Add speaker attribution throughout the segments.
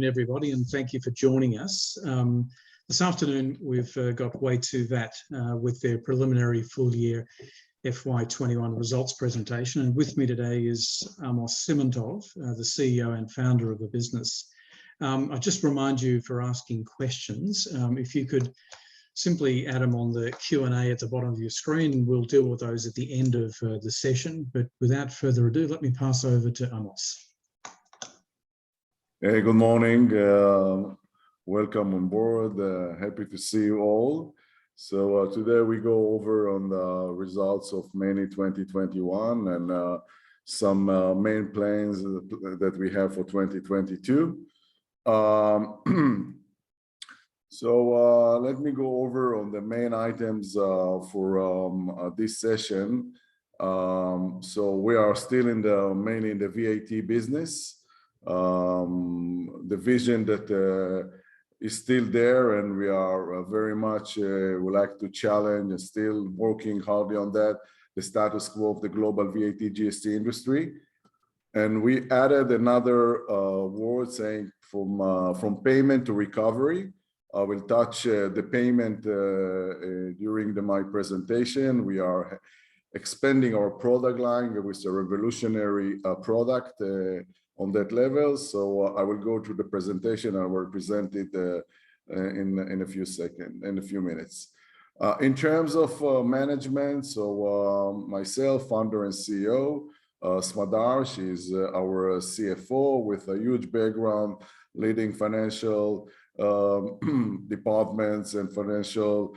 Speaker 1: Everybody, and thank you for joining us. This afternoon we've got FY2021 with their preliminary full year FY21 results presentation, and with me today is Amos Simantov, the CEO and founder of the business. I just remind you, for asking questions, if you could simply add them on the Q&A at the bottom of your screen, and we'll deal with those at the end of the session. But without further ado, let me pass over to Amos.
Speaker 2: Hey, good morning. Welcome on board. Happy to see you all. So today we go over on the results of May 2021 and some main plans that we have for 2022. So let me go over on the main items for this session. So we are still mainly in the VAT business. The vision that is still there, and we are very much would like to challenge and still working hardly on that, the status quo of the global VAT GST industry. And we added another word saying from payment to recovery. I will touch the payment during my presentation. We are expanding our product line with a revolutionary product on that level. So I will go through the presentation and I will present it in a few minutes. In terms of management, so myself, founder and CEO, Smadar, she's our CFO with a huge background leading financial departments and financial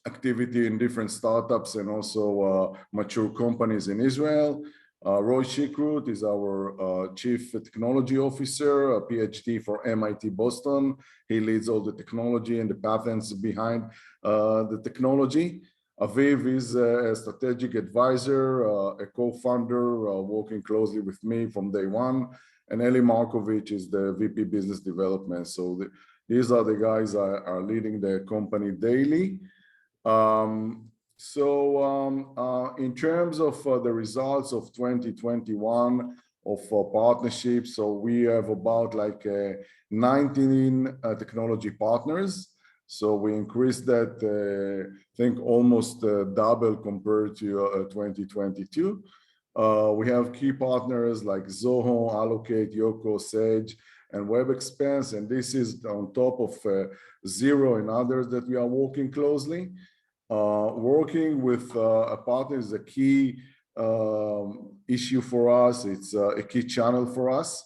Speaker 2: activity in different startups and also mature companies in Israel. Roy Shikrut is our Chief Technology Officer, a PhD for MIT Boston. He leads all the technology and the patents behind the technology. Aviv is a strategic advisor, a co-founder, working closely with me from day one. And Eli Markovich is the VP Business Development. So these are the guys that are leading the company daily. In terms of the results of 2021 of partnerships, so we have about 19 technology partners. So we increased that, I think almost double compared to 2022. We have key partners like Zoho, Allocate, Yoko, Sage, and WebExpense, and this is on top of Xero and others that we are working closely. Working with a partner is a key issue for us. It's a key channel for us.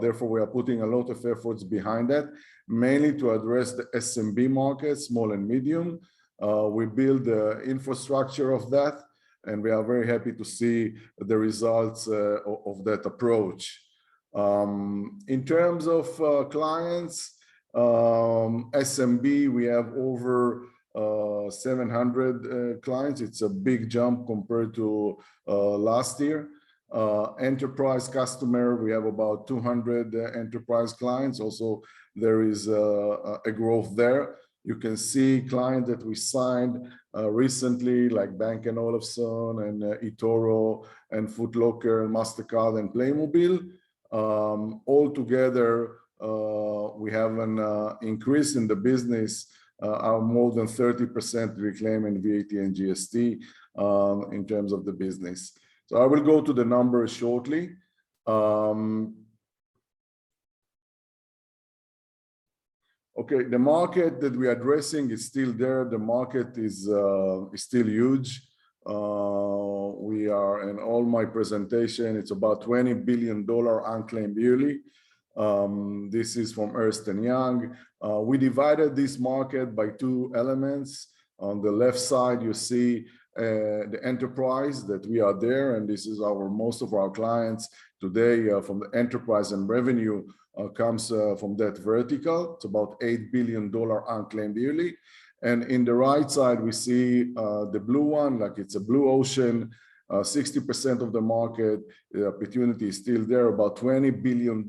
Speaker 2: Therefore, we are putting a lot of efforts behind that, mainly to address the SMB market, small and medium. We build the infrastructure of that, and we are very happy to see the results of that approach. In terms of clients, SMB, we have over 700 clients. It's a big jump compared to last year. Enterprise customer, we have about 200 enterprise clients. Also, there is a growth there. You can see clients that we signed recently, like Bank & Olufsen and eToro and Foot Locker and MasterCard and Playmobil. All together, we have an increase in the business, more than 30% reclaim in VAT and GST in terms of the business. So I will go to the numbers shortly. Okay, the market that we are addressing is still there. The market is still huge. We are in all my presentation, it's about $20 billion unclaimed yearly. This is from Ernst & Young. We divided this market by two elements. On the left side, you see the enterprise that we are there, and this is most of our clients today from the enterprise, and revenue comes from that vertical. It's about $8 billion unclaimed yearly. And in the right side, we see the blue one, like it's a blue ocean. 60% of the market, the opportunity is still there, about $20 billion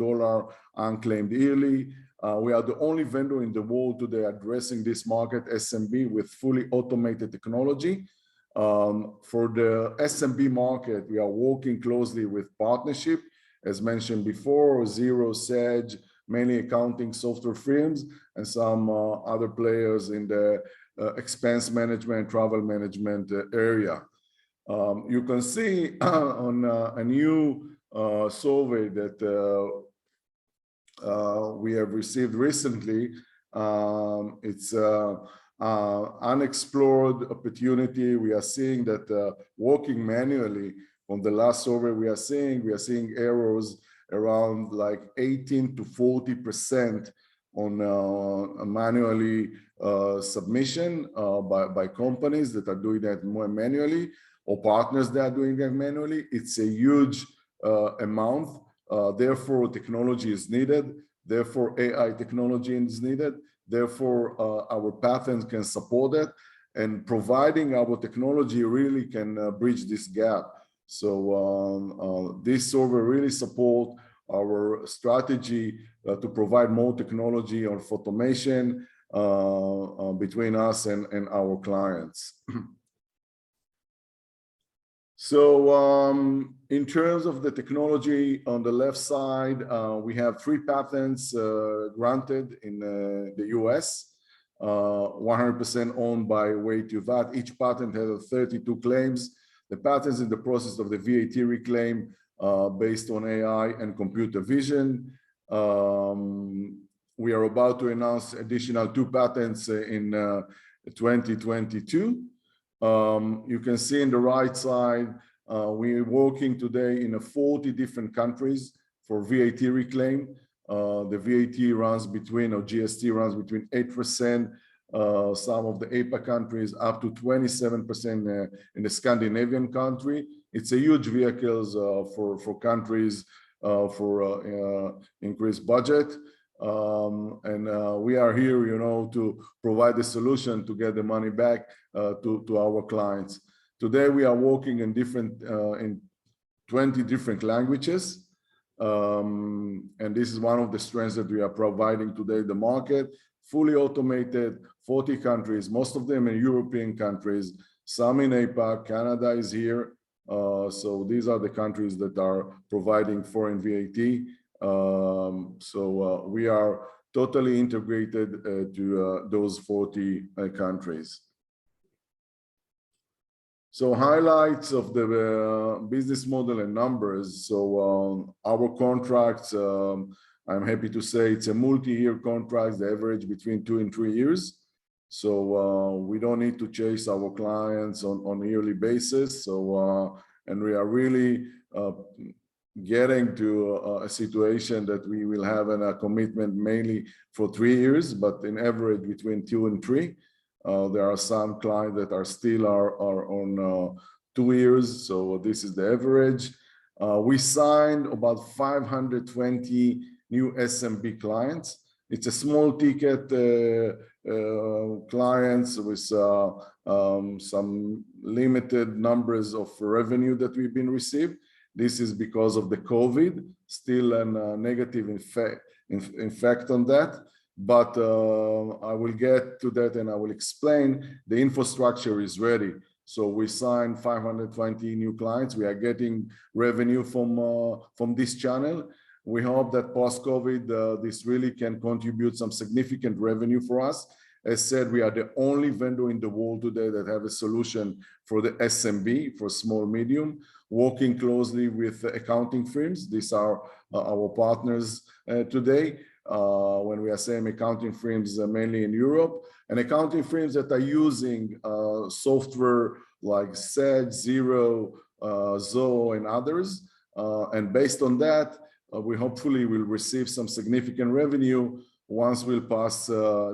Speaker 2: unclaimed yearly. We are the only vendor in the world today addressing this market, SMB, with fully automated technology. For the SMB market, we are working closely with partnership as mentioned before, Xero, Sage, mainly accounting software firms, and some other players in the expense management, travel management area. You can see on a new survey that we have received recently. It's unexplored opportunity. We are seeing that working manually on the last survey we are seeing errors around like 18 to 40% on manually submission by companies that are doing that more manually, or partners that are doing that manually. It's a huge amount. Therefore, technology is needed. Therefore, AI technology is needed. Therefore, our patents can support it, and providing our technology really can bridge this gap. So this survey really support our strategy to provide more technology on automation between us and our clients. So in terms of the technology, on the left side, we have 3 patents granted in the US, 100% owned by FY2021. Each patent has 32 claims. The patents in the process of the VAT reclaim based on AI and computer vision. We are about to announce additional 2 patents in 2022. You can see in the right side, we're working today in 40 different countries for VAT reclaim. The VAT runs between, or GST runs between 8%, some of the APAC countries up to 27% in the Scandinavian country. It's a huge vehicles for countries for increased budget. And we are here, you know, to provide the solution to get the money back to our clients. Today, we are working in in 20 different languages. And this is one of the strengths that we are providing today, the market, fully automated, 40 countries, most of them in European countries, some in APAC, Canada is here. So these are the countries that are providing foreign VAT. So we are totally integrated to those 40 countries. So highlights of the business model and numbers. So our contracts, I'm happy to say it's a multi-year contract, the average between 2 and 3 years. So we don't need to chase our clients on a yearly basis. So and we are really getting to a situation that we will have a commitment mainly for 3 years, but in average between 2 and 3. There are some clients that are still on 2 years, so this is the average. We signed about 520 new SMB clients. It's a small ticket clients with some limited numbers of revenue that we've been received. This is because of the COVID, still a negative effect on that. But I will get to that and I will explain. The infrastructure is ready. So we signed 520 new clients. We are getting revenue from this channel. We hope that post-COVID, this really can contribute some significant revenue for us. As said, we are the only vendor in the world today that have a solution for the SMB, for small, medium, working closely with accounting firms. These are our partners today. When we are saying accounting firms, mainly in Europe, and accounting firms that are using software like Sage, Xero, Zoho, and others. And based on that, we hopefully will receive some significant revenue once we'll pass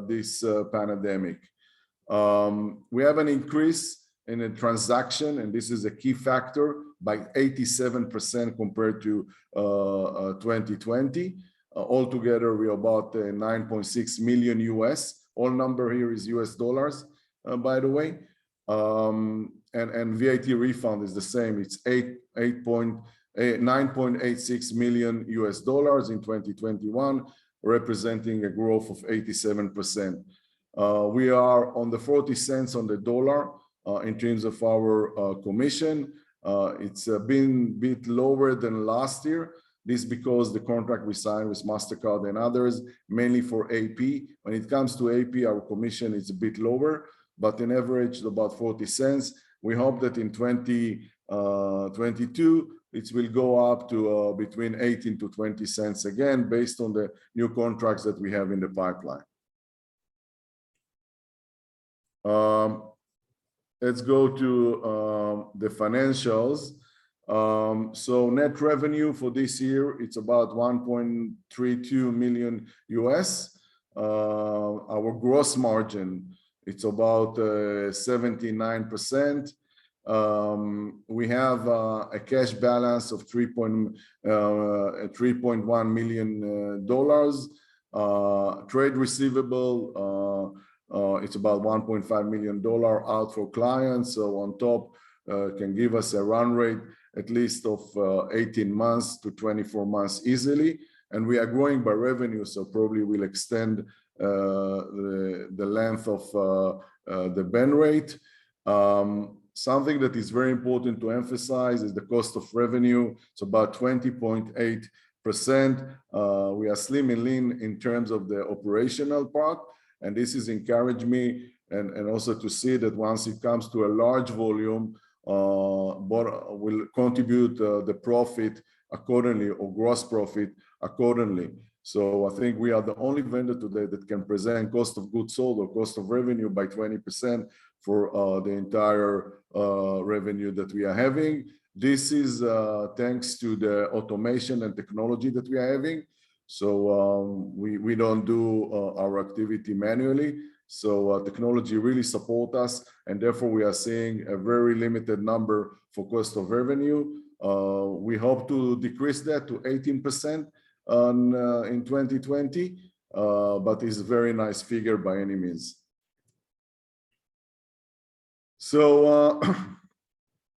Speaker 2: this pandemic. We have an increase in a transaction, and this is a key factor, by 87% compared to 2020. Altogether, we're about 9.6 million US. All number here is US dollars, by the way. And VAT refund is the same. It's 9.86 million US dollars in 2021, representing a growth of 87%. We are on the 40 cents on the dollar in terms of our commission. It's been a bit lower than last year. This because the contract we signed with MasterCard and others, mainly for AP. When it comes to AP, our commission is a bit lower, but in average about 40 cents. We hope that in 2022, it will go up to between 18 to 20 cents again, based on the new contracts that we have in the pipeline. Let's go to the financials. So net revenue for this year, it's about 1.32 million US. Our gross margin, it's about 79%. We have a cash balance of $3.1 million. Trade receivable, it's about $1.5 million out for clients. So on top, can give us a run rate at least of 18 months to 24 months easily. And we are growing by revenue, so probably we'll extend the length of the burn rate. Something that is very important to emphasize is the cost of revenue. It's about 20.8%. We are slim and lean in terms of the operational part. And this has encouraged me and also to see that once it comes to a large volume, will contribute the profit accordingly, or gross profit accordingly. So I think we are the only vendor today that can present cost of goods sold or cost of revenue by 20% for the entire revenue that we are having. This is thanks to the automation and technology that we are having. So we don't do our activity manually. So technology really support us, and therefore we are seeing a very limited number for cost of revenue. We hope to decrease that to 18% in 2020, but it's a very nice figure by any means. So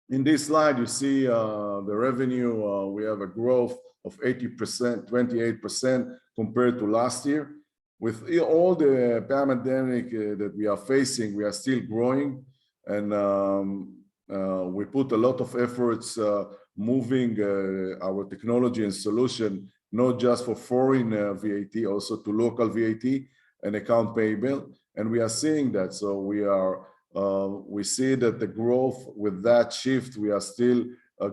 Speaker 2: in this slide, you see the revenue. We have a growth of 80%, 28% compared to last year. With all the pandemic that we are facing, we are still growing, and we put a lot of efforts moving our technology and solution, not just for foreign VAT, also to local VAT and account payable, and we are seeing that. So we see that the growth with that shift, we are still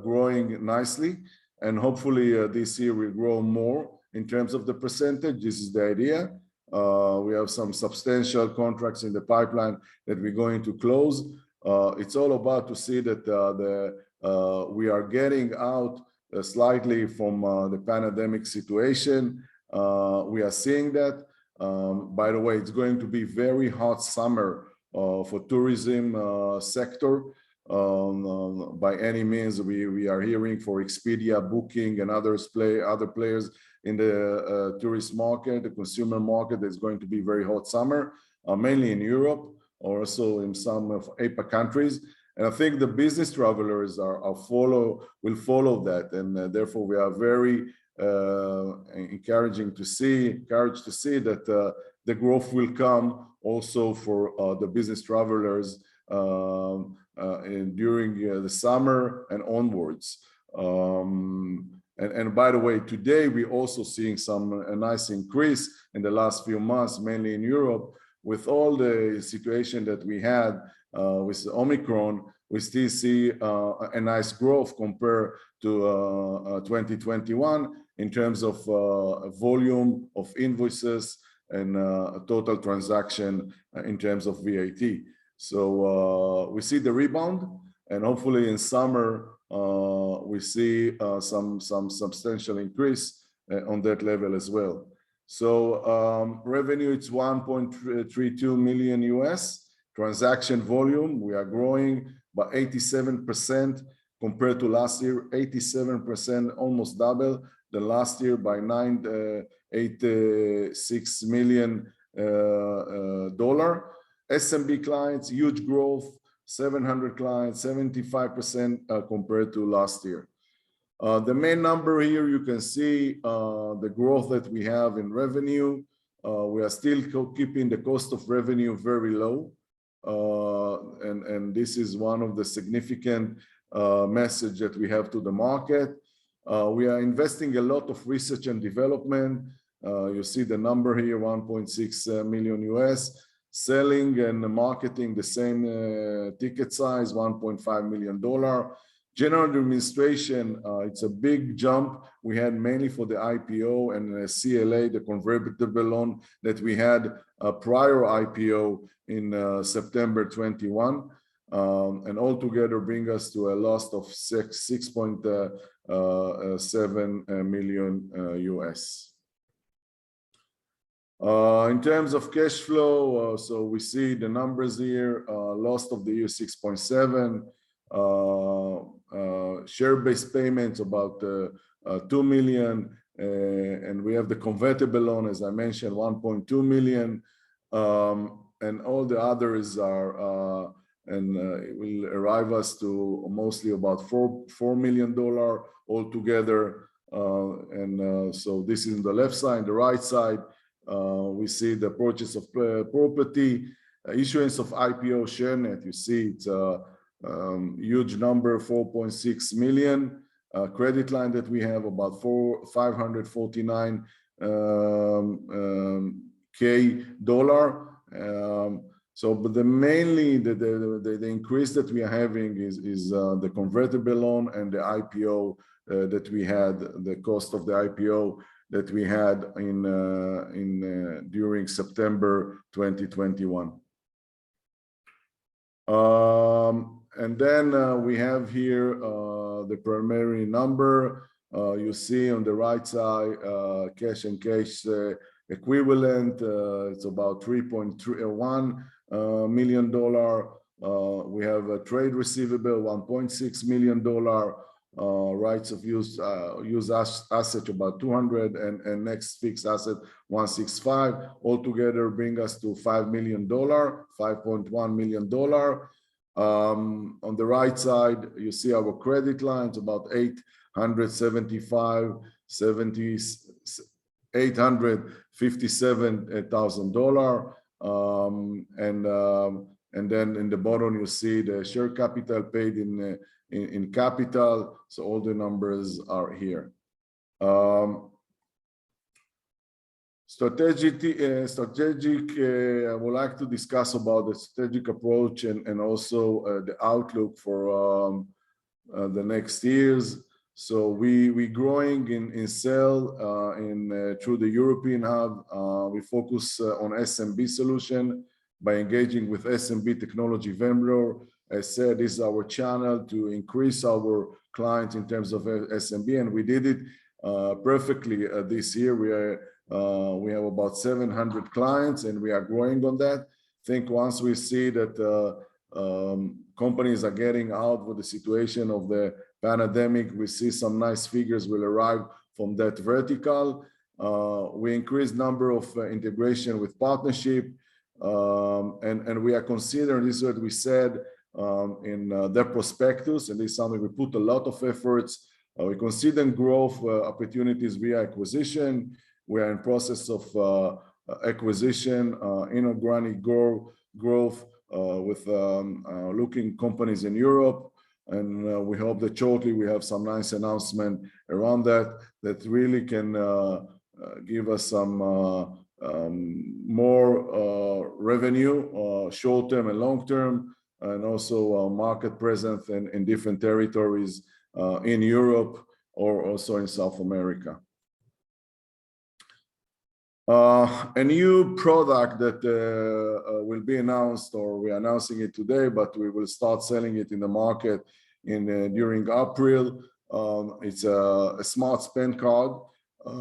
Speaker 2: growing nicely, and hopefully this year we'll grow more in terms of the percentage. This is the idea. We have some substantial contracts in the pipeline that we're going to close. It's all about to see that we are getting out slightly from the pandemic situation. We are seeing that. By the way, it's going to be very hot summer for tourism sector. By any means, we are hearing for Expedia, Booking, and other players in the tourist market, the consumer market is going to be very hot summer, mainly in Europe, also in some of APAC countries. And I think the business travelers will follow that, and therefore we are very encouraged to see that the growth will come also for the business travelers during the summer and onwards. And by the way, today we're also seeing a nice increase in the last few months, mainly in Europe. With all the situation that we had with Omicron, we still see a nice growth compared to 2021 in terms of volume of invoices and total transaction in terms of VAT. So we see the rebound, and hopefully in summer we see some substantial increase on that level as well. So revenue, it's 1.32 million US. Transaction volume, we are growing by 87% compared to last year, 87%, almost double the last year by $986 million. SMB clients, huge growth, 700 clients, 75% compared to last year. The main number here, you can see the growth that we have in revenue. We are still keeping the cost of revenue very low. And this is one of the significant message that we have to the market. We are investing a lot of research and development. You see the number here, 1.6 million US. Selling and marketing, the same ticket size, $1.5 million. General administration, it's a big jump. We had mainly for the IPO and CLA, the convertible loan that we had prior IPO in September 21. And altogether bring us to a loss of 6.7 million US. In terms of cash flow, so we see the numbers here, loss of the year 6.7, share-based payments about 2 million, and we have the convertible loan, as I mentioned, 1.2 million, and all the others are, it will arrive us to mostly about $4 million altogether. So this is the left side. The right side, we see the purchase of property, issuance of IPO ShareNet. You see it's a huge number, 4.6 million. Credit line that we have about 549 K dollar. So, but mainly the increase that we are having is the convertible loan and the IPO that we had, the cost of the IPO that we had during September 2021. And then we have here the primary number. You see on the right side, cash and cash equivalent. It's about $3.1 million. We have a trade receivable, $1.6 million. Rights of use asset about 200, and next fixed asset 165. Altogether bring us to $5 million, $5.1 million. On the right side, you see our credit lines about $857,000. And then in the bottom you see the share capital paid in capital. So all the numbers are here. Strategic, I would like to discuss about the strategic approach and also the outlook for the next years. So we growing in sale through the European hub. We focus on SMB solution by engaging with SMB technology vendor. As said, this is our channel to increase our clients in terms of SMB, and we did it perfectly this year. We have about 700 clients, and we are growing on that. I think once we see that companies are getting out with the situation of the pandemic, we see some nice figures will arrive from that vertical. We increased number of integration with partnership, and we are considering, this is what we said in the prospectus, and this is something we put a lot of efforts. We consider growth opportunities via acquisition. We are in process of acquisition, inorganic growth with looking companies in Europe, and we hope that shortly we have some nice announcement around that really can give us some more revenue, short term and long term, and also market presence in different territories in Europe or also in South America. A new product that will be announced, or we're announcing it today, but we will start selling it in the market during April. It's a smart spend card.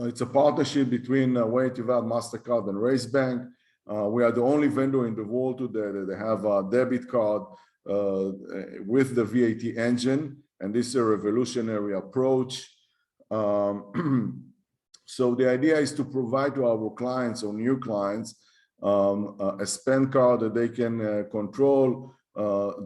Speaker 2: It's a partnership between Waytivat, MasterCard, and Race Bank. We are the only vendor in the world today that have a debit card with the VAT engine, and this is a revolutionary approach. So the idea is to provide to our clients or new clients a spend card that they can control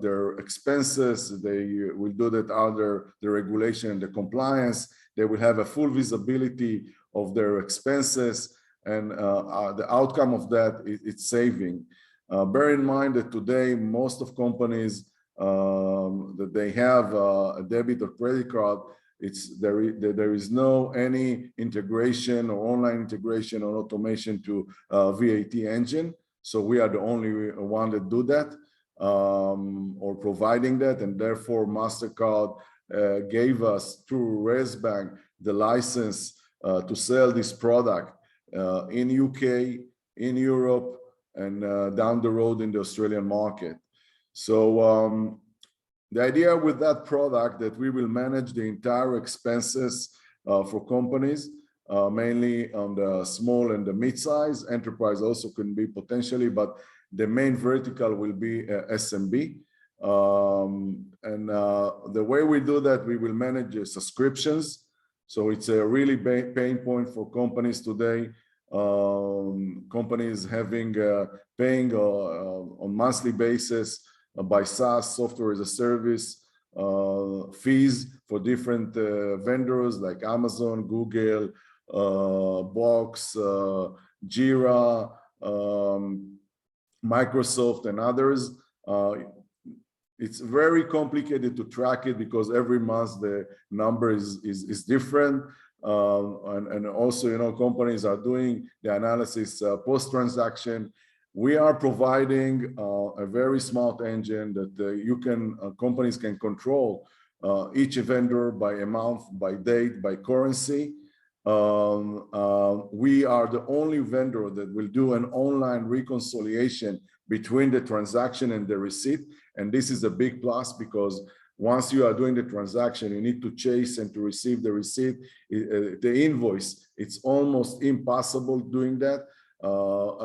Speaker 2: their expenses. They will do that under the regulation and the compliance. They will have a full visibility of their expenses, and the outcome of that it's saving. Bear in mind that today most of companies that they have a debit or credit card, There is no any integration or online integration or automation to VAT engine. So we are the only one that do that or providing that, and therefore MasterCard gave us through Resbank the license to sell this product in UK, in Europe, and down the road in the Australian market. So the idea with that product that we will manage the entire expenses for companies, mainly on the small and the mid-size. Enterprise also can be potentially, but the main vertical will be SMB. The way we do that, we will manage subscriptions. So it's a really pain point for companies today. Companies having paying on monthly basis by SaaS, software as a service, fees for different vendors like Amazon, Google, Box, Jira, Microsoft, and others. It's very complicated to track it because every month the number is different. And also, you know, companies are doing the analysis post-transaction. We are providing a very smart engine that companies can control each vendor by amount, by date, by currency. We are the only vendor that will do an online reconciliation between the transaction and the receipt. And this is a big plus because once you are doing the transaction, you need to chase and to receive the receipt, the invoice. It's almost impossible doing that. A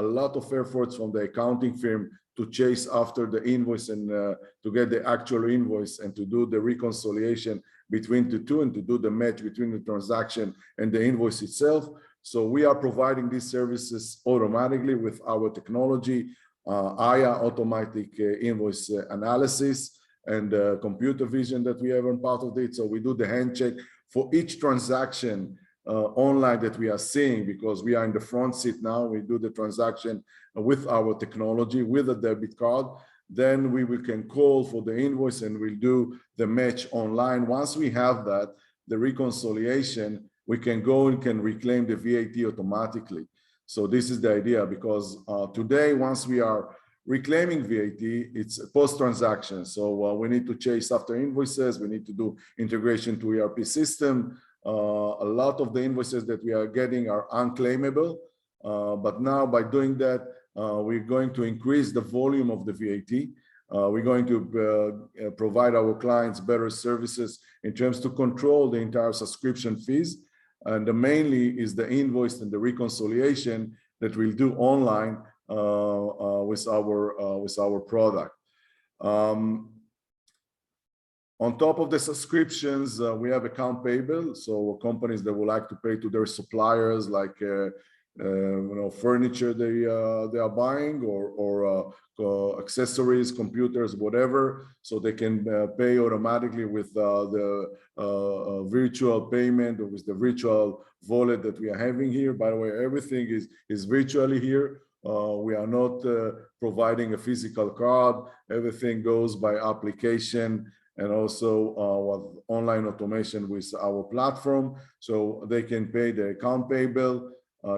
Speaker 2: lot of efforts from the accounting firm to chase after the invoice and to get the actual invoice and to do the reconciliation between the two and to do the match between the transaction and the invoice itself. So we are providing these services automatically with our technology, AYA automatic invoice analysis, and computer vision that we have on part of it. So we do the hand check for each transaction online that we are seeing, because we are in the front seat now. We do the transaction with our technology, with a debit card. Then we can call for the invoice and we'll do the match online. Once we have that, the reconciliation, we can go and can reclaim the VAT automatically. So this is the idea, because today, once we are reclaiming VAT, it's post-transaction. So we need to chase after invoices. We need to do integration to ERP system. A lot of the invoices that we are getting are unclaimable. But now by doing that, we're going to increase the volume of the VAT. We're going to provide our clients better services in terms to control the entire subscription fees. And mainly is the invoice and the reconciliation that we'll do online with our product. On top of the subscriptions, we have account payable. So companies that would like to pay to their suppliers, like furniture they are buying, or accessories, computers, whatever. So they can pay automatically with the virtual payment or with the virtual wallet that we are having here. By the way, everything is virtually here. We are not providing a physical card. Everything goes by application, and also online automation with our platform. So they can pay the account payable,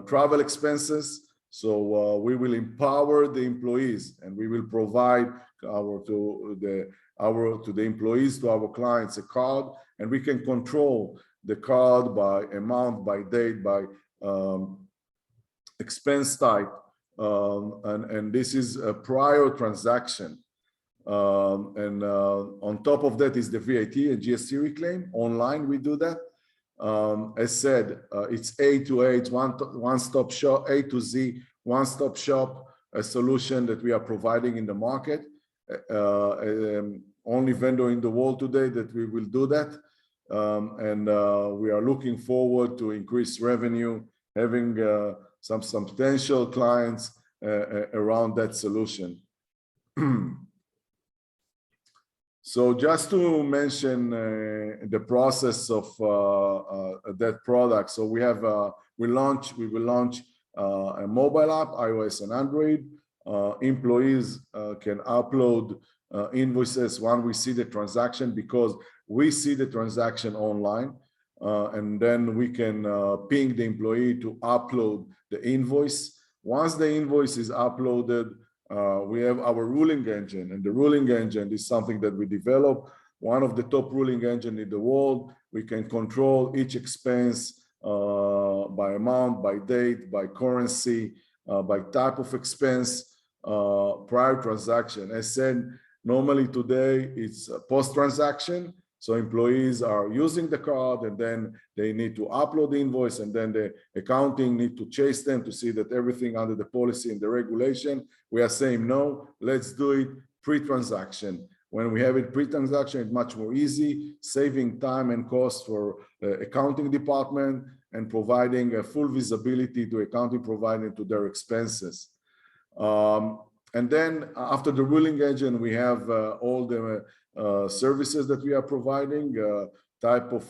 Speaker 2: travel expenses. So we will empower the employees, and we will provide to the employees, to our clients, a card, and we can control the card by amount, by date, by expense type. And this is a prior transaction. On top of that is the VAT and GST reclaim. Online, we do that. As said, it's A to A, it's one-stop shop, A to Z, one-stop shop, a solution that we are providing in the market. Only vendor in the world today that we will do that. We are looking forward to increase revenue, having some substantial clients around that solution. So just to mention the process of that product. So we will launch a mobile app, iOS and Android. Employees can upload invoices when we see the transaction, because we see the transaction online. and then we can ping the employee to upload the invoice. Once the invoice is uploaded, we have our ruling engine, and the ruling engine is something that we develop. One of the top ruling engine in the world. We can control each expense by amount, by date, by currency, by type of expense, prior transaction. As said, normally today it's post-transaction. So employees are using the card and then they need to upload the invoice, and then the accounting need to chase them to see that everything under the policy and the regulation. We are saying, no, let's do it pre-transaction. When we have it pre-transaction, it's much more easy, saving time and cost for the accounting department and providing a full visibility to accounting provider to their expenses. And then after the ruling engine, we have all the services that we are providing, type of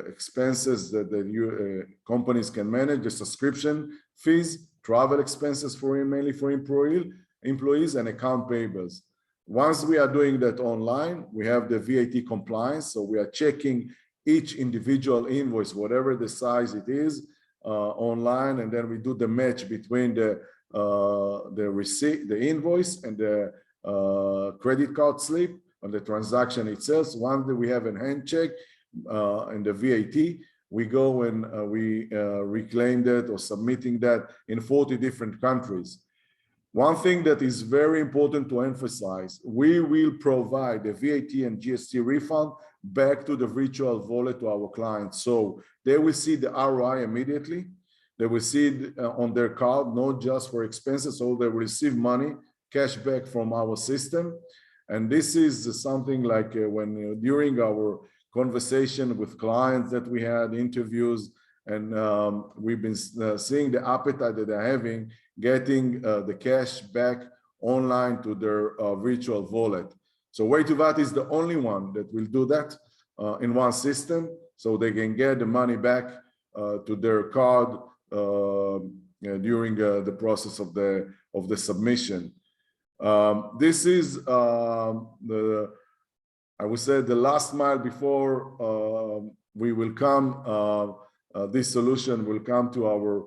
Speaker 2: expenses that the companies can manage, the subscription fees, travel expenses for mainly for employees, and account payables. Once we are doing that online, we have the VAT compliance. So we are checking each individual invoice, whatever the size it is, online, and then we do the match between the receipt, the invoice, and the credit card slip on the transaction itself. So once we have a hand check and the VAT, we go and we reclaim that or submitting that in 40 different countries. One thing that is very important to emphasize, we will provide the VAT and GST refund back to the virtual wallet to our clients. So they will see the ROI immediately. They will see it on their card, not just for expenses, so they will receive money, cash back from our system. And this is something like when during our conversation with clients that we had, interviews, and we've been seeing the appetite that they're having, getting the cash back online to their virtual wallet. So Way2VAT is the only one that will do that in one system, so they can get the money back to their card during the process of the submission. This is I would say the last mile before we will come. This solution will come to our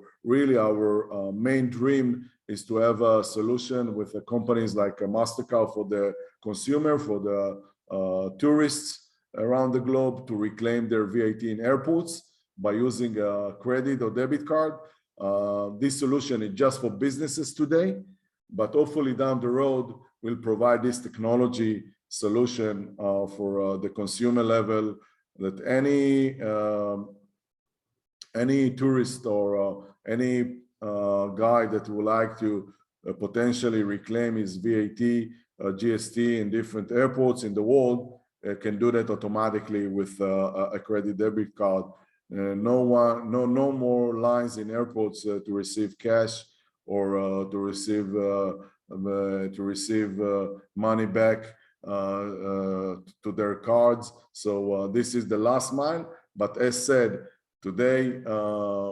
Speaker 2: main dream is to have a solution with the companies like MasterCard for the consumer, for the tourists around the globe to reclaim their VAT in airports by using a credit or debit card. This solution is just for businesses today, but hopefully down the road we'll provide this technology solution for the consumer level, that any tourist or any guy that would like to potentially reclaim his VAT, GST in different airports in the world can do that automatically with a credit debit card. No more lines in airports to receive cash or to receive money back to their cards. So this is the last mile. But as said, today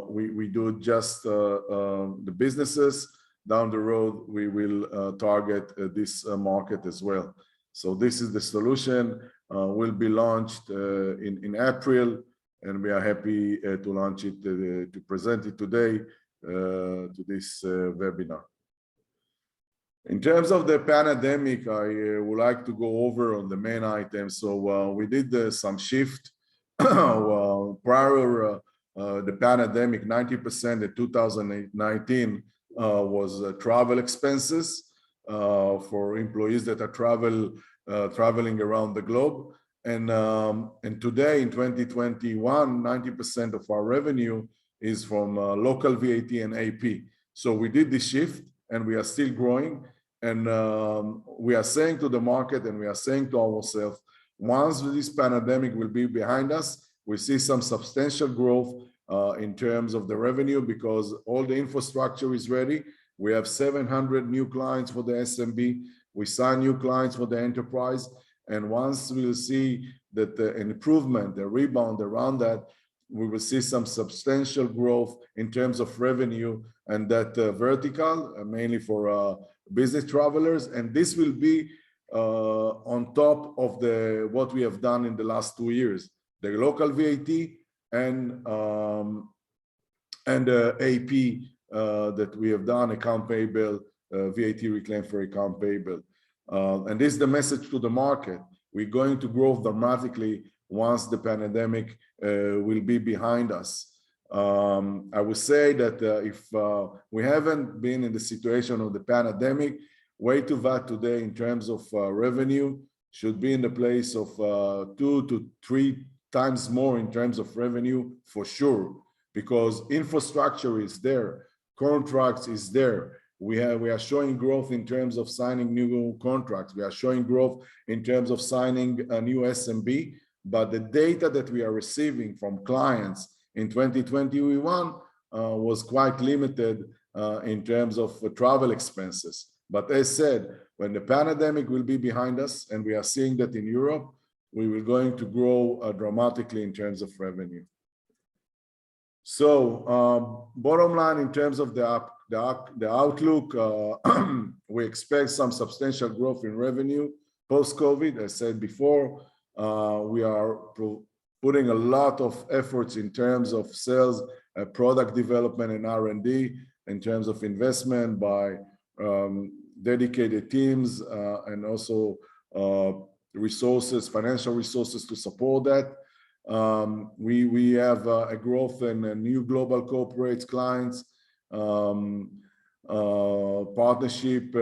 Speaker 2: we do just the businesses. Down the road, we will target this market as well. So this is the solution. Will be launched in April, and we are happy to launch it, to present it today to this webinar. In terms of the pandemic, I would like to go over on the main items. So we did some shift. Prior the pandemic, 90% in 2019 was travel expenses for employees that are traveling around the globe. And today in 2021, 90% of our revenue is from local VAT and AP. So we did the shift and we are still growing. And we are saying to the market and we are saying to ourselves, once this pandemic will be behind us, we see some substantial growth in terms of the revenue because all the infrastructure is ready. We have 700 new clients for the SMB. We sign new clients for the enterprise. And once we'll see that an improvement, a rebound around that, we will see some substantial growth in terms of revenue and that vertical, mainly for business travelers. And this will be on top of what we have done in the last 2 years. The local VAT and AP that we have done, account payable, VAT reclaim for account payable. And this is the message to the market. We're going to grow dramatically once the pandemic will be behind us. I would say that if we haven't been in the situation of the pandemic, way to VAT today in terms of revenue should be in the place of 2 to 3 times more in terms of revenue for sure, because infrastructure is there, contracts is there. We are showing growth in terms of signing new contracts. We are showing growth in terms of signing a new SMB, but the data that we are receiving from clients in 2021 was quite limited in terms of travel expenses. But as said, when the pandemic will be behind us, and we are seeing that in Europe, we will going to grow dramatically in terms of revenue. So bottom line, in terms of the outlook, we expect some substantial growth in revenue post-COVID. As said before, we are putting a lot of efforts in terms of sales, product development, and R&D, in terms of investment by dedicated teams and also resources, financial resources to support that. We have a growth in new global corporate clients, partnership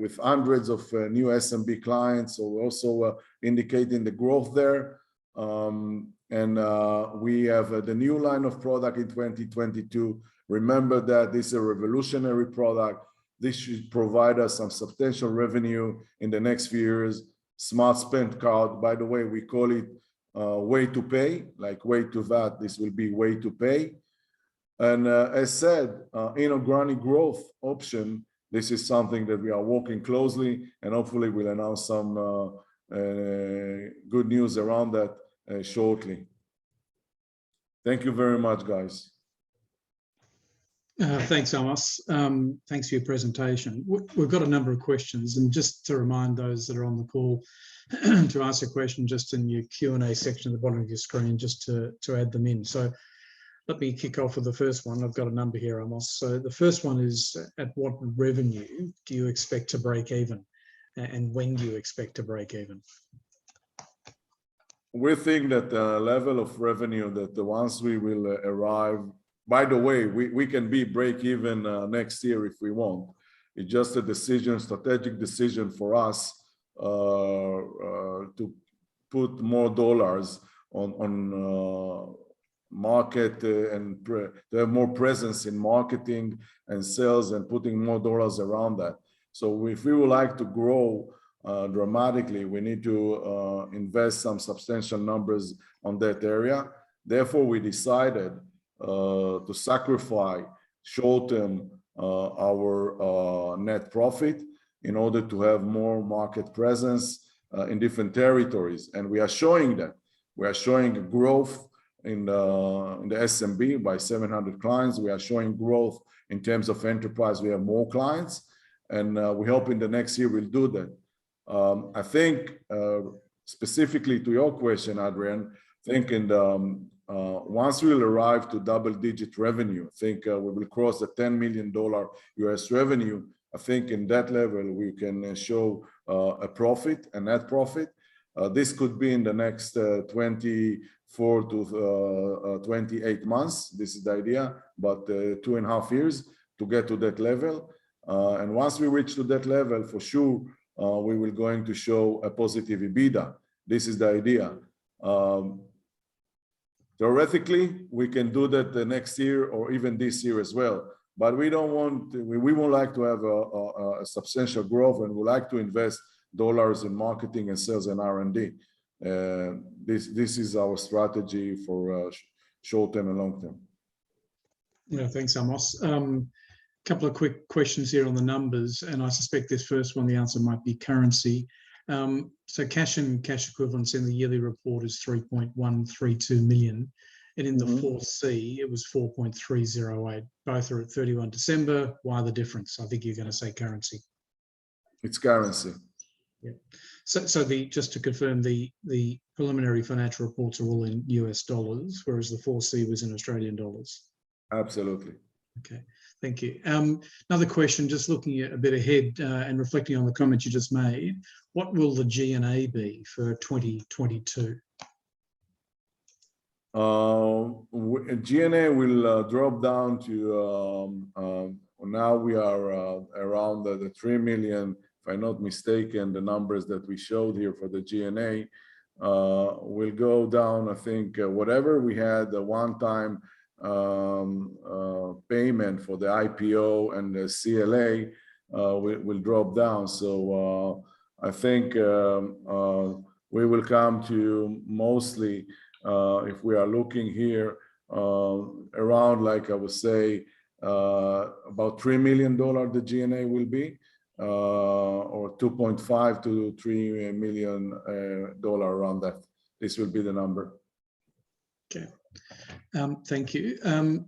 Speaker 2: with hundreds of new SMB clients, so we're also indicating the growth there. We have the new line of product in 2022. Remember that this is a revolutionary product. This should provide us some substantial revenue in the next few years. Smart Spend Card, by the way, we call it way to pay, like way to VAT, this will be way to pay. And as said, inorganic growth option, this is something that we are working closely, and hopefully we'll announce some good news around that shortly. Thank you very much, guys.
Speaker 1: Thanks, Amos. Thanks for your presentation. We've got a number of questions, and just to remind those that are on the call to ask a question just in your Q&A section at the bottom of your screen, just to add them in. So let me kick off with the first one. I've got a number here, Amos. So the first one is, at what revenue do you expect to break even, and when do you expect to break even?
Speaker 2: We think that the level of revenue that once we will arrive, by the way, we can be break even next year if we want. It's just a decision, strategic decision for us to put more dollars on market and to have more presence in marketing and sales and putting more dollars around that. So if we would like to grow dramatically, we need to invest some substantial numbers on that area. Therefore, we decided to sacrifice short-term our net profit in order to have more market presence in different territories. And we are showing that. We are showing growth in the SMB by 700 clients. We are showing growth in terms of enterprise. We have more clients, and we hope in the next year we'll do that. I think specifically to your question, Adrian, I think once we'll arrive to double-digit revenue, I think we will cross the $10 million US revenue. I think in that level we can show a profit, a net profit. This could be in the next 24 to 28 months. This is the idea, but 2.5 years to get to that level. And once we reach to that level, for sure, we will going to show a positive EBITDA. This is the idea. Theoretically, we can do that the next year or even this year as well. But we don't want, we would like to have a substantial growth, and we like to invest dollars in marketing and sales and R&D. This is our strategy for short term and long term.
Speaker 1: Yeah, thanks, Amos. Couple of quick questions here on the numbers, and I suspect this first one, the answer might be currency. So cash and cash equivalents in the yearly report is 3.132 million. And in the 4C, it was 4.308. Both are at 31 December. Why the difference? I think you're going to say currency.
Speaker 2: It's currency.
Speaker 1: Yeah. Just to confirm, the preliminary financial reports are all in US dollars, whereas the 4C was in Australian dollars.
Speaker 2: Absolutely.
Speaker 1: Okay, thank you. Another question, just looking a bit ahead and reflecting on the comments you just made, what will the G&A be for 2022?
Speaker 2: G&A will drop down to, now we are around the 3 million, if I'm not mistaken. The numbers that we showed here for the G&A will go down. I think whatever we had, the one-time payment for the IPO and the CLA will drop down. So I think we will come to mostly, if we are looking here, around, like I would say, about $3 million the G&A will be, or 2.5 to 3 million dollar, around that. This will be the number.
Speaker 1: Okay. Thank you.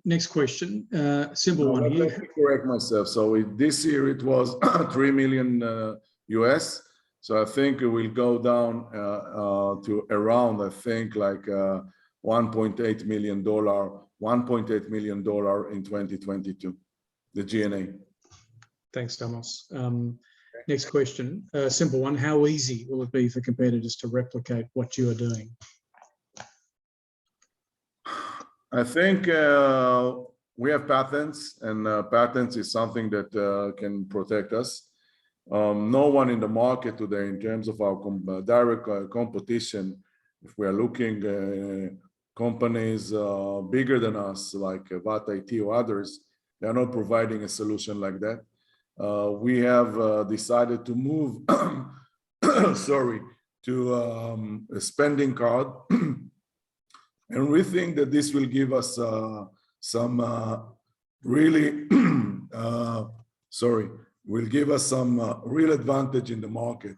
Speaker 1: Next question, simple one here.
Speaker 2: Let me correct myself. So this year it was 3 million US. So I think it will go down to around, I think, like $1.8 million, $1.8 million in 2022, the G&A.
Speaker 1: Thanks, Thomas. Next question, simple one. How easy will it be for competitors to replicate what you are doing?
Speaker 2: I think we have patents, and patents is something that can protect us. No one in the market today, in terms of our direct competition, if we are looking companies bigger than us, like VAT-IT or others, they are not providing a solution like that. We have decided to move, sorry, to a spending card. And we think that this will give us some really, will give us some real advantage in the market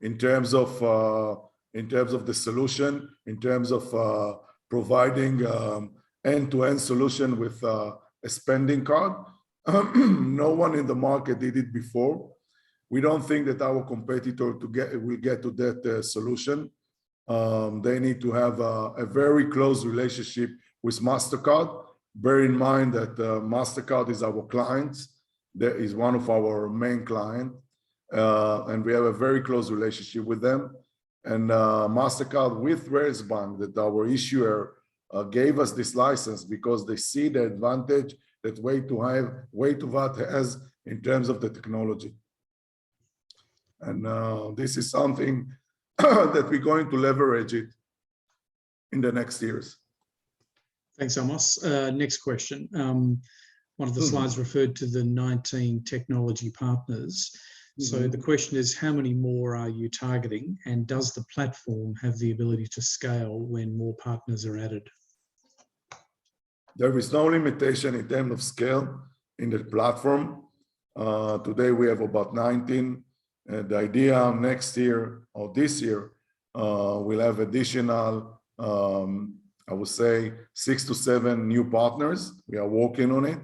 Speaker 2: in terms of the solution, in terms of providing end-to-end solution with a spending card. No one in the market did it before. We don't think that our competitor will get to that solution. They need to have a very close relationship with MasterCard. Bear in mind that MasterCard is our client. That is one of our main clients. And we have a very close relationship with them. And MasterCard with Bank, that our issuer, gave us this license because they see the advantage that Way2VAT has in terms of the technology. And this is something that we're going to leverage it in the next years.
Speaker 1: Thanks, Amos. Next question. One of the slides referred to the 19 technology partners. So the question is, how many more are you targeting, and does the platform have the ability to scale when more partners are added?
Speaker 2: There is no limitation in terms of scale in the platform. Today we have about 19. The idea next year or this year, we'll have additional, I would say, 6 to 7 new partners. We are working on it.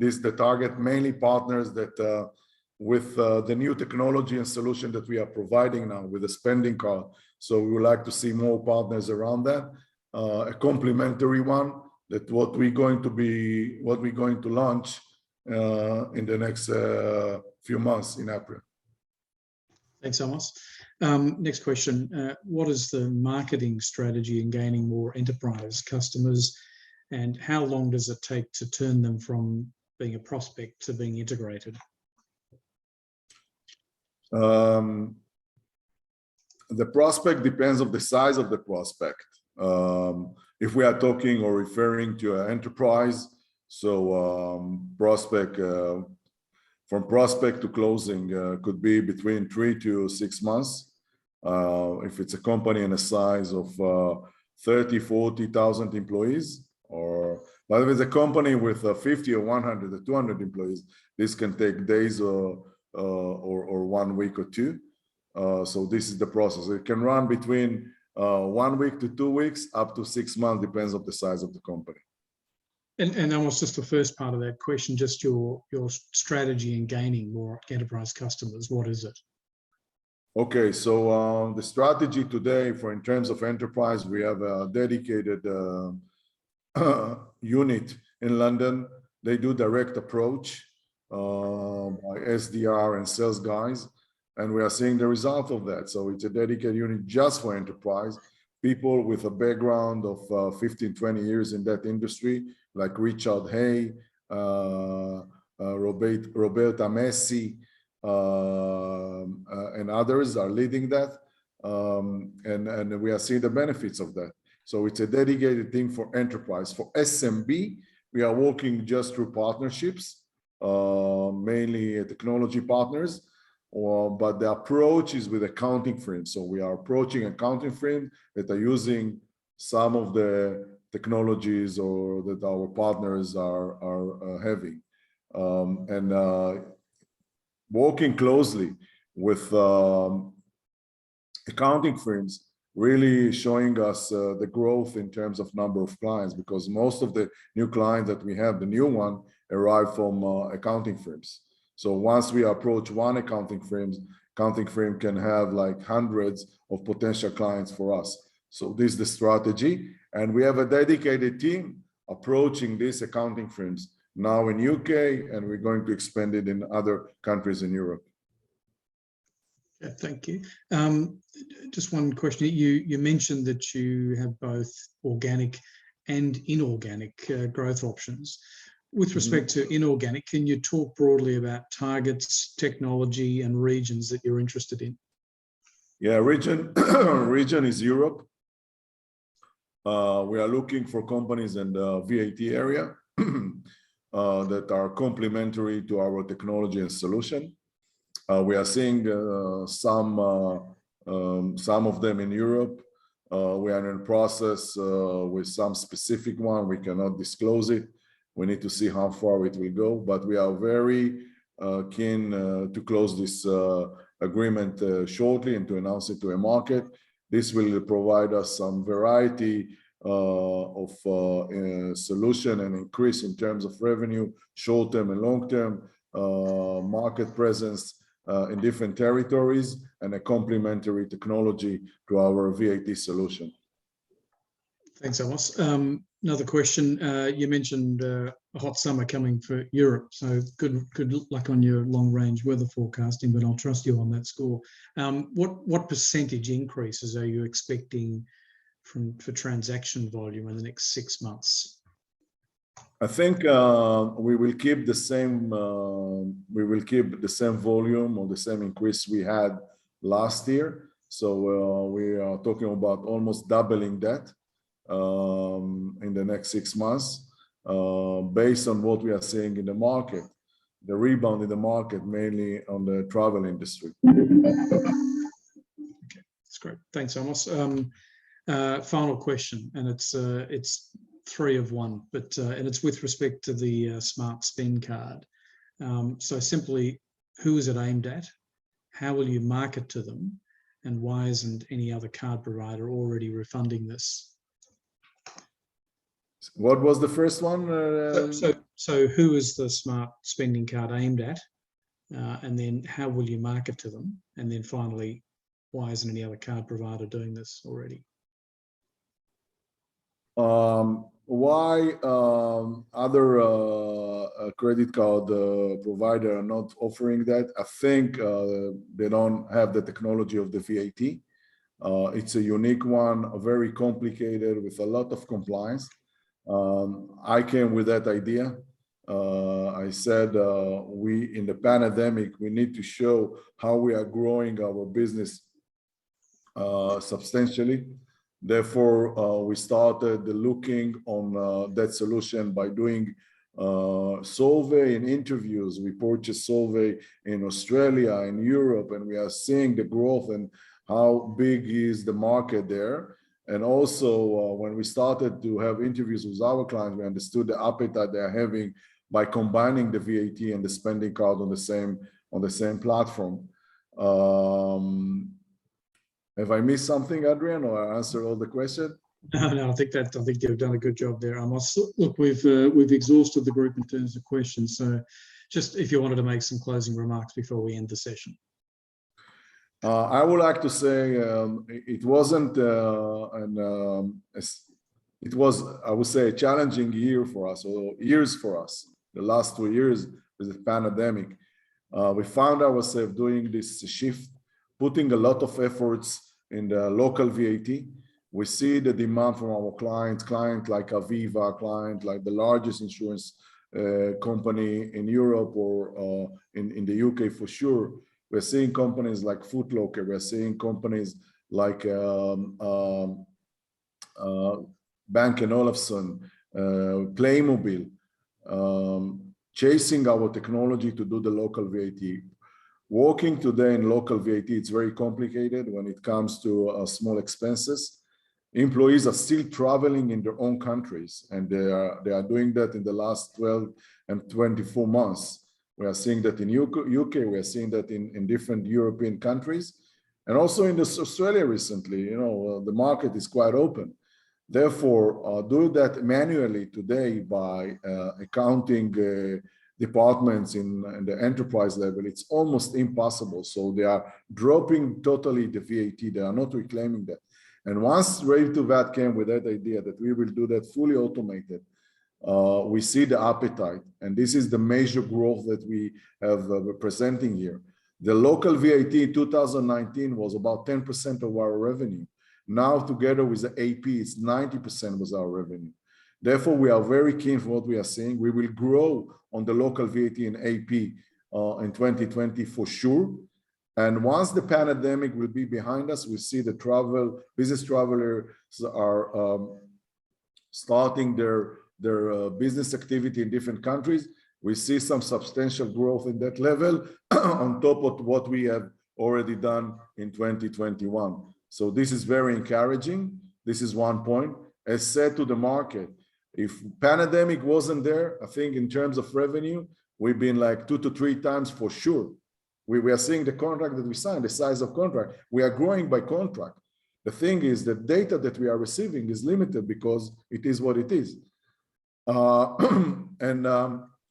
Speaker 2: This is the target, mainly partners that with the new technology and solution that we are providing now with the spending card. So we would like to see more partners around that. A complementary one, that what we're going to launch in the next few months in April.
Speaker 1: Thanks, Amos. Next question. What is the marketing strategy in gaining more enterprise customers, and how long does it take to turn them from being a prospect to being integrated?
Speaker 2: The prospect depends on the size of the prospect. If we are talking or referring to an enterprise, so prospect, from prospect to closing could be between 3 to 6 months. If it's a company in a size of 30, 40,000 employees, but if it's a company with 50 or 100 or 200 employees, this can take days or 1 week or 2. So this is the process. It can run between 1 week to 2 weeks, up to 6 months, depends on the size of the company.
Speaker 1: And that was just the first part of that question, just your strategy in gaining more enterprise customers. What is it?
Speaker 2: Okay, so the strategy today for in terms of enterprise, we have a dedicated unit in London. They do direct approach by SDR and sales guys, and we are seeing the result of that. So it's a dedicated unit just for enterprise, people with a background of 15, 20 years in that industry, like Richard Hay, Roberta Messi, and others are leading that, and we are seeing the benefits of that. So it's a dedicated thing for enterprise. For SMB, we are working just through partnerships, mainly technology partners, but the approach is with accounting firms. So we are approaching accounting firms that are using some of the technologies or that our partners are having, and working closely with accounting firms, really showing us the growth in terms of number of clients, because most of the new clients that we have, the new one, arrive from accounting firms. So once we approach one accounting firm can have like hundreds of potential clients for us. So this is the strategy. And we have a dedicated team approaching these accounting firms now in UK, and we're going to expand it in other countries in Europe.
Speaker 1: Yeah, thank you. Just one question. You mentioned that you have both organic and inorganic growth options. With respect to inorganic, can you talk broadly about targets, technology, and regions that you're interested in?
Speaker 2: Yeah, region is Europe. We are looking for companies in the VAT area that are complementary to our technology and solution. We are seeing some of them in Europe. We are in process with some specific one. We cannot disclose it. We need to see how far it will go, but we are very keen to close this agreement shortly and to announce it to a market. This will provide us some variety of solution and increase in terms of revenue, short-term and long-term, market presence in different territories, and a complementary technology to our VAT solution.
Speaker 1: Thanks, Amos. Another question. You mentioned a hot summer coming for Europe, so good luck on your long-range weather forecasting, but I'll trust you on that score. What percentage increases are you expecting for transaction volume in the next 6 months?
Speaker 2: I think we will keep the same. We will keep the same volume or the same increase we had last year. So we are talking about almost doubling that in the next 6 months, based on what we are seeing in the market, the rebound in the market, mainly on the travel industry.
Speaker 1: Okay, that's great. Thanks, Amos. Final question, and it's 3 of 1, but and it's with respect to the Smart Spend card. So simply, who is it aimed at? How will you market to them? And why isn't any other card provider already refunding this?
Speaker 2: What was the first one?
Speaker 1: So who is the Smart Spending card aimed at? And then how will you market to them? And then finally, why isn't any other card provider doing this already?
Speaker 2: Why other credit card provider are not offering that? I think they don't have the technology of the VAT. It's a unique one, very complicated with a lot of compliance. I came with that idea. I said in the pandemic, we need to show how we are growing our business substantially. Therefore, we started looking on that solution by doing survey and interviews. We purchased survey in Australia, in Europe, and we are seeing the growth and how big is the market there. And also, when we started to have interviews with our clients, we understood the appetite they are having by combining the VAT and the spending card on the same platform. Have I missed something, Adrian, or I answered all the questions?
Speaker 1: No, I think you've done a good job there. Look, we've exhausted the group in terms of questions. So, just if you wanted to make some closing remarks before we end the session.
Speaker 2: I would like to say it wasn't it was, I would say, a challenging year for us, or years for us. The last 2 years with the pandemic, we found ourselves doing this shift, putting a lot of efforts in the local VAT. We see the demand from our clients like Aviva, client like the largest insurance company in Europe or in the UK for sure. We're seeing companies like Foot Locker. We're seeing companies like Bank & Olufsen, Playmobil, chasing our technology to do the local VAT. Working today in local VAT, it's very complicated when it comes to small expenses. Employees are still traveling in their own countries, and they are doing that in the last 12 and 24 months. We are seeing that in UK, we are seeing that in different European countries, and also in Australia recently. You know, the market is quite open. Therefore, do that manually today by accounting departments in the enterprise level, it's almost impossible. So they are dropping totally the VAT. They are not reclaiming that. And once Rave to VAT came with that idea that we will do that fully automated, we see the appetite. And this is the major growth that we have presenting here. The local VAT in 2019 was about 10% of our revenue. Now, together with the AP, it's 90% was our revenue. Therefore, we are very keen for what we are seeing. We will grow on the local VAT and AP in 2020 for sure. And once the pandemic will be behind us, we see the business travelers are starting their business activity in different countries. We see some substantial growth in that level on top of what we have already done in 2021. So this is very encouraging. This is one point. As said to the market, if pandemic wasn't there, I think in terms of revenue, we've been like 2 to 3 times for sure. We are seeing the contract that we signed, the size of contract. We are growing by contract. The thing is the data that we are receiving is limited because it is what it is.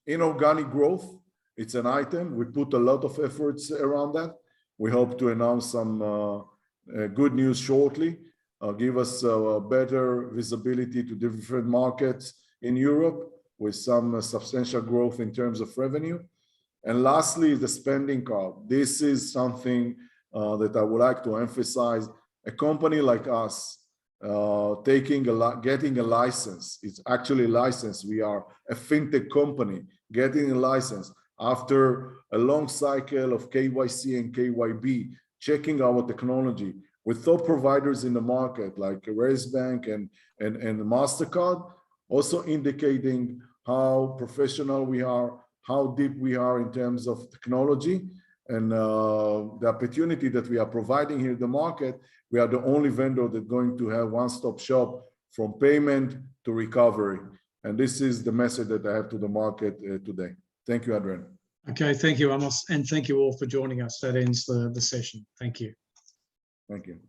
Speaker 2: Inorganic growth, it's an item. We put a lot of efforts around that. We hope to announce some good news shortly, give us better visibility to different markets in Europe with some substantial growth in terms of revenue. And lastly, the spending card. This is something that I would like to emphasize. A company like us getting a license, it's actually a license. We are a fintech company getting a license after a long cycle of KYC and KYB, checking our technology with top providers in the market like Bank and MasterCard, also indicating how professional we are, how deep we are in terms of technology, and the opportunity that we are providing here in the market. We are the only vendor that's going to have one-stop shop from payment to recovery. And this is the message that I have to the market today. Thank you, Adrian.
Speaker 1: Okay, thank you, Amos, and thank you all for joining us. That ends the session. Thank you.
Speaker 2: Thank you.